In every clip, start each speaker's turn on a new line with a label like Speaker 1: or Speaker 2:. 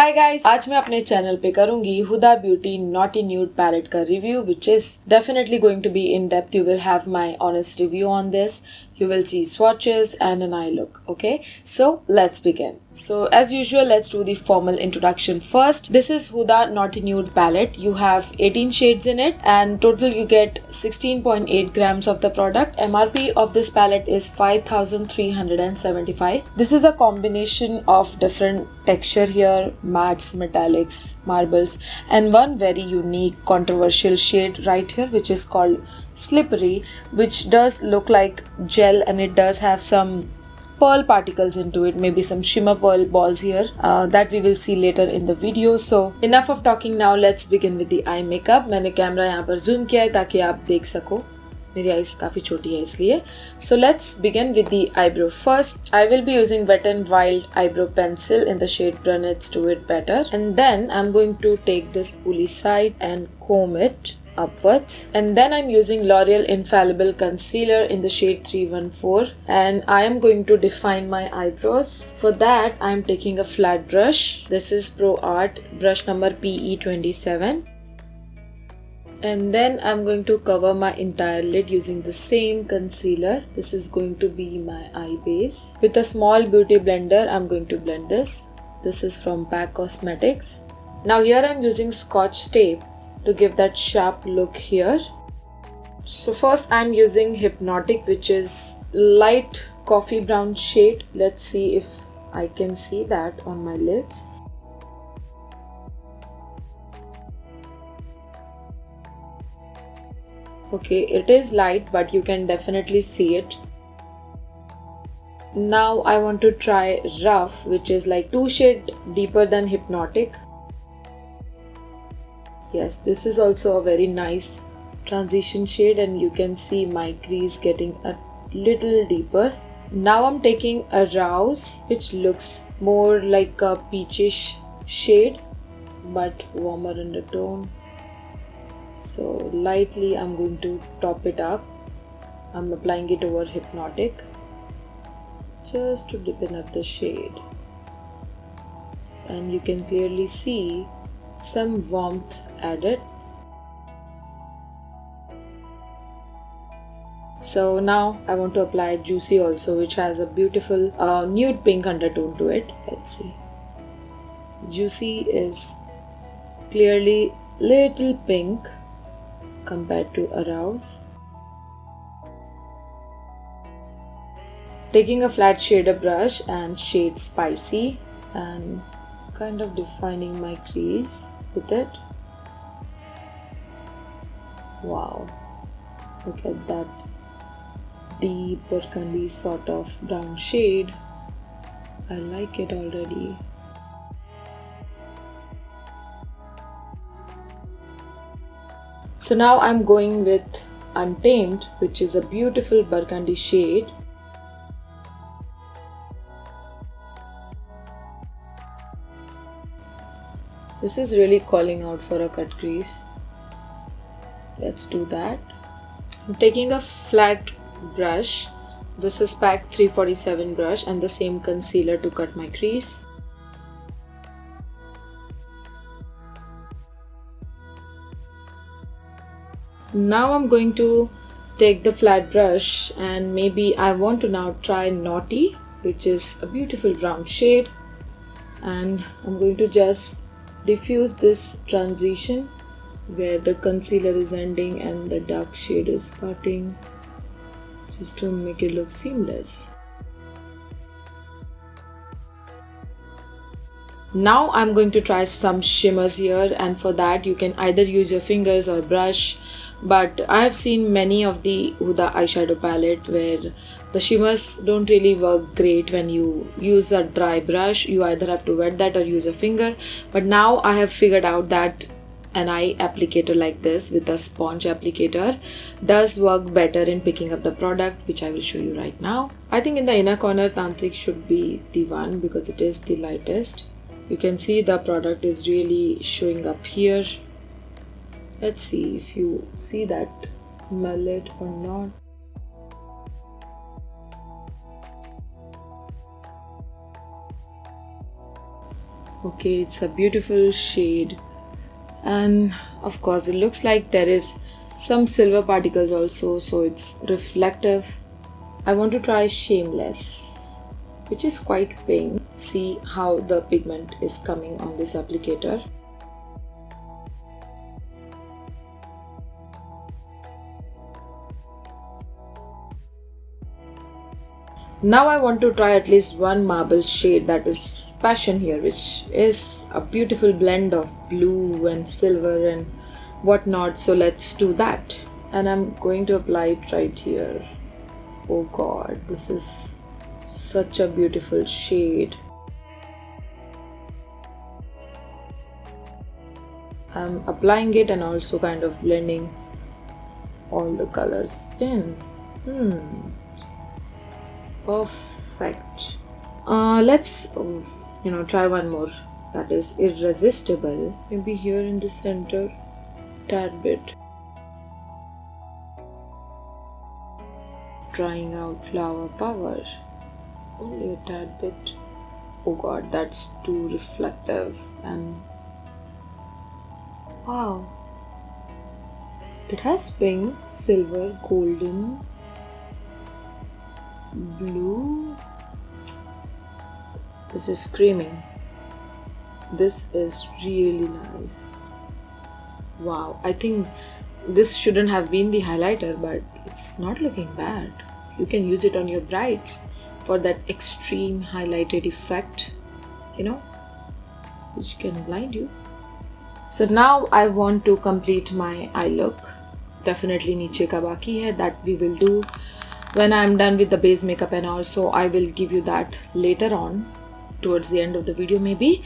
Speaker 1: Hi guys, आज मैं अपने चैनल पे करूंगी Huda Beauty naughty nude palette का review which is definitely going to be in depth. You will have my honest review on this. You will see swatches and an eye look. Okay, so let's begin. So as usual, let's do the formal introduction first. This is Huda Naughty Nude palette. You have 18 shades in it and total you get 16.8 grams of the product. MRP of this palette is 5,375. This is a combination of different texture here, mattes, metallics, marbles, and one very unique controversial shade right here which is called Slippery, which does look like gel and it does have some pearl particles into it, maybe some shimmer pearl balls here that we will see later in the video. So enough of talking now, let's begin with the eye makeup. मैंने camera यहाँ पर zoom किया है ताकि आप देख सको, मेरी आईज काफी छोटी है इसलिए. So let's begin with the eyebrow first. I will be using Wet n Wild eyebrow pencil in the shade Brunettes Do It Better, and then I'm going to take this pulley side and comb it upwards, and then I'm using L'Oreal Infallible Concealer in the shade 314, and I am going to define my eyebrows. For that I'm taking a flat brush. This is Pro Art brush number PE27, and then I'm going to cover my entire lid using the same concealer. This is going to be my eye base. With a small beauty blender I'm going to blend this. This is from PAC Cosmetics. Now here I'm using Scotch tape to give that sharp look here. So first I'm using Hypnotic, which is light coffee brown shade. Let's see if I can see that on my lids. Okay, it is light but you can definitely see it. Now I want to try Rough, which is like 2 shades deeper than Hypnotic. Yes, this is also a very nice transition shade and you can see my crease getting a little deeper. Now I'm taking a Rouse, which looks more like a peachish shade but warmer undertone. So lightly I'm going to top it up. I'm applying it over Hypnotic just to deepen up the shade, and you can clearly see some warmth added. So now I want to apply Juicy also, which has a beautiful nude pink undertone to it. Let's see. Juicy is clearly little pink compared to Arouse. Taking a flat shader brush and shade Spicy and kind of defining my crease with it. Wow, look at that deep burgundy sort of brown shade. I like it already. So now I'm going with Untamed, which is a beautiful burgundy shade. This is really calling out for a cut crease. Let's do that. I'm taking a flat brush. This is PAC 347 brush and the same concealer to cut my crease. Now I'm going to take the flat brush and maybe I want to now try Naughty, which is a beautiful brown shade, and I'm going to just diffuse this transition where the concealer is ending and the dark shade is starting, just to make it look seamless. Now I'm going to try some shimmers here, and for that you can either use your fingers or brush, but I have seen many of the Huda eyeshadow palette where the shimmers don't really work great when you use a dry brush. You either have to wet that or use a finger, but now I have figured out that an eye applicator like this with a sponge applicator does work better in picking up the product, which I will show you right now. I think in the inner corner Tantric should be the one because it is the lightest. You can see the product is really showing up here. Let's see if you see that on my lid or not. Okay, it's a beautiful shade. And of course, it looks like there is some silver particles also, so it's reflective. I want to try Shameless, which is quite pink. See how the pigment is coming on this applicator. Now I want to try at least one marble shade, that is Passion here, which is a beautiful blend of blue and silver and whatnot. So let's do that. And I'm going to apply it right here. Oh god, this is such a beautiful shade. I'm applying it and also kind of blending all the colors in. Perfect. Let's try one more, that is Irresistible. Maybe here in the center, tad bit. Trying out Flower Power, only a tad bit. Oh god, that's too reflective. And wow, it has pink, silver, golden, blue. This is screaming. This is really nice. Wow, I think this shouldn't have been the highlighter, but it's not looking bad. You can use it on your brides for that extreme highlighted effect, which can blind you. So now I want to complete my eye look. Definitely niche ka baki hai, that we will do when I'm done with the base makeup, and also I will give you that later on towards the end of the video maybe.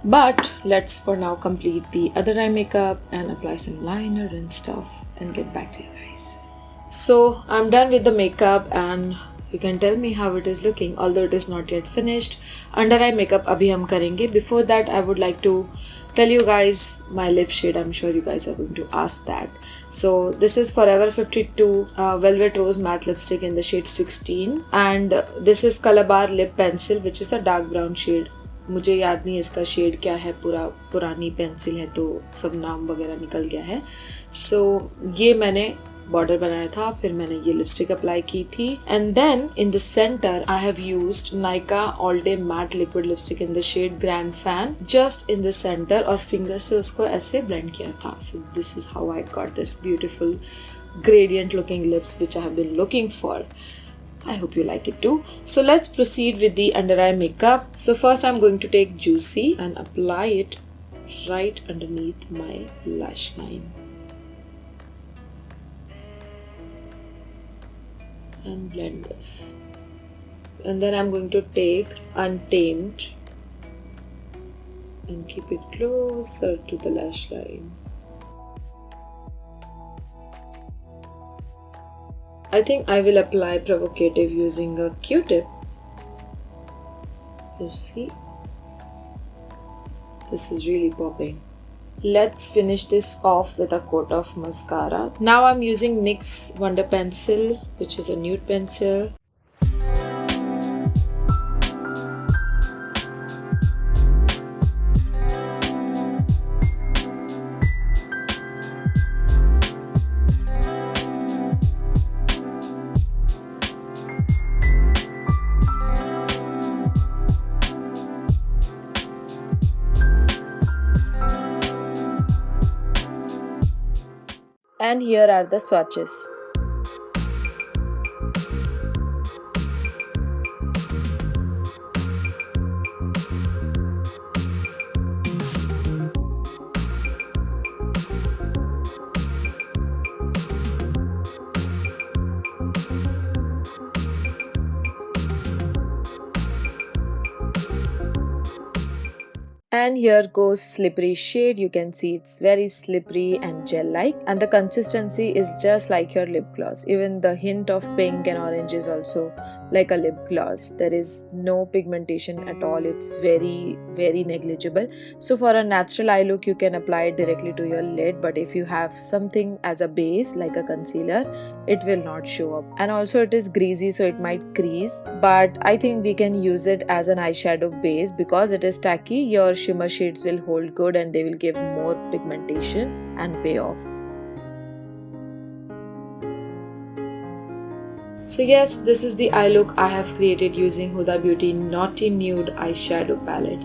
Speaker 1: But let's for now complete the other eye makeup and apply some liner and stuff and get back to you guys. So I'm done with the makeup and you can tell me how it is looking, although it is not yet finished. Under eye makeup abhi hum karenge. Before that, I would like to tell you guys my lip shade. I'm sure you guys are going to ask that. So this is Forever 52 Velvet Rose Matte Lipstick in the shade 16, and this is Calabar Lip Pencil, which is a dark brown shade. मुझे याद नहीं है इसका shade क्या है, पुरानी pencil है तो सब नाम वगैरह निकल गया है. सो ये मैंने बॉर्डर बनाया था, फिर मैंने ये लिपस्टिक अप्लाई की थी. And then in the centre I have used Nykaa all day matte liquid lipstick in the shade grand fan, just in the centre, और फिंगर से उसको ऐसे ब्लेंड किया था. So this is how I got this beautiful gradient looking lips which I have been looking for. I hope you like it too. So let's proceed with the under eye makeup. So first I'm going to take Juicy and apply it right underneath my lash line. And blend this. And then I'm going to take Untamed and keep it closer to the lash line. I think I will apply Provocative using a Q-tip. You see? This is really popping. Let's finish this off with a coat of mascara. Now I'm using NYX Wonder Pencil, which is a nude pencil. And here are the swatches. And here goes Slippery shade. You can see it's very slippery and gel-like, and the consistency is just like your lip gloss. Even the hint of pink and orange is also like a lip gloss. There is no pigmentation at all. It's very negligible. So for a natural eye look, you can apply it directly to your lid, but if you have something as a base like a concealer, it will not show up. And also it is greasy, so it might crease, but I think we can use it as an eyeshadow base. Because it is tacky, your shimmer shades will hold good and they will give more pigmentation and pay off. So yes, this is the eye look I have created using Huda Beauty Naughty Nude Eyeshadow Palette.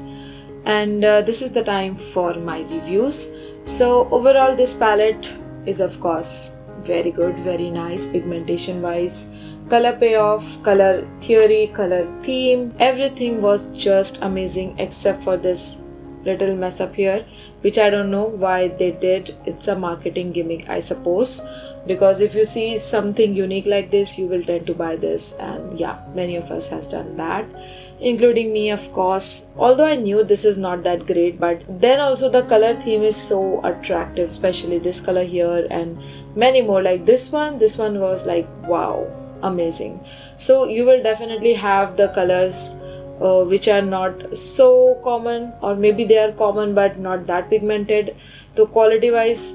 Speaker 1: And this is the time for my reviews. So overall this palette is of course very good, very nice pigmentation wise. Color payoff, color theory, color theme, everything was just amazing except for this little mess up here, which I don't know why they did. It's a marketing gimmick, I suppose, because if you see something unique like this, you will tend to buy this. And yeah, many of us has done that, including me, of course. Although I knew this is not that great, but then also the color theme is so attractive, especially this color here and many more like this one was like wow, amazing. So you will definitely have the colors which are not so common, or maybe they are common but not that pigmented. तो quality wise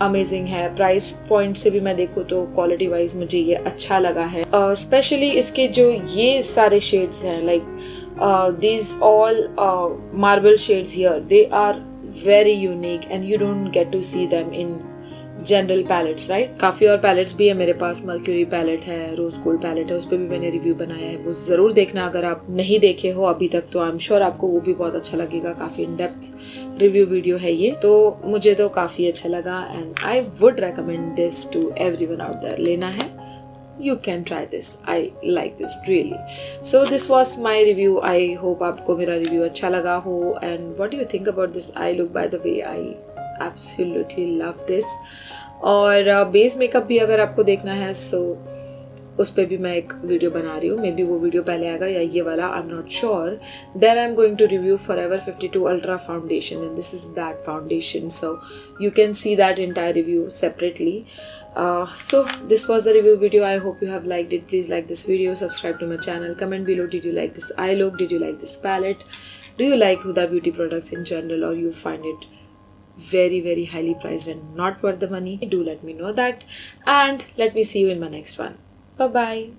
Speaker 1: amazing है. Price point से भी मैं देखूँ तो quality wise मुझे ये अच्छा लगा है. स्पेशली इसके जो ये सारे शेड्स हैं, like these all marble shades here, they are very unique and you don't get to see them in general palettes, right. काफ़ी और पैलेट्स भी है मेरे पास. मर्क्यूरी पैलेट है, रोज गोल्ड पैलेट है, उस पर भी मैंने रिव्यू बनाया है, वो ज़रूर देखना अगर आप नहीं देखे हो अभी तक. तो आई एम श्योर आपको वो भी बहुत अच्छा लगेगा. काफ़ी इन डेप्थ रिव्यू वीडियो है ये, तो मुझे तो काफ़ी अच्छा लगा and I would recommend this to everyone out there. लेना है, you can try this. I like this really. So this was my review. I hope आपको मेरा रिव्यू अच्छा लगा हो. And what do you think about this eye look? By the way, I absolutely love this. और base makeup भी अगर आपको देखना है सो उस पर भी मैं एक वीडियो बना रही हूँ. मे बी वो वीडियो पहले आएगा या ये वाला, I am not sure. Then I am going to review Forever 52 Ultra Foundation and this is that foundation. So you can see that entire review separately. So this was the review video. I hope you have liked it. Please like this video, subscribe to my channel, comment below, did you like this eye look, did you like this palette, do you like Huda Beauty products in general, or you find it very highly priced and not worth the money. Do let me know that, and let me see you in my next one. Bye bye.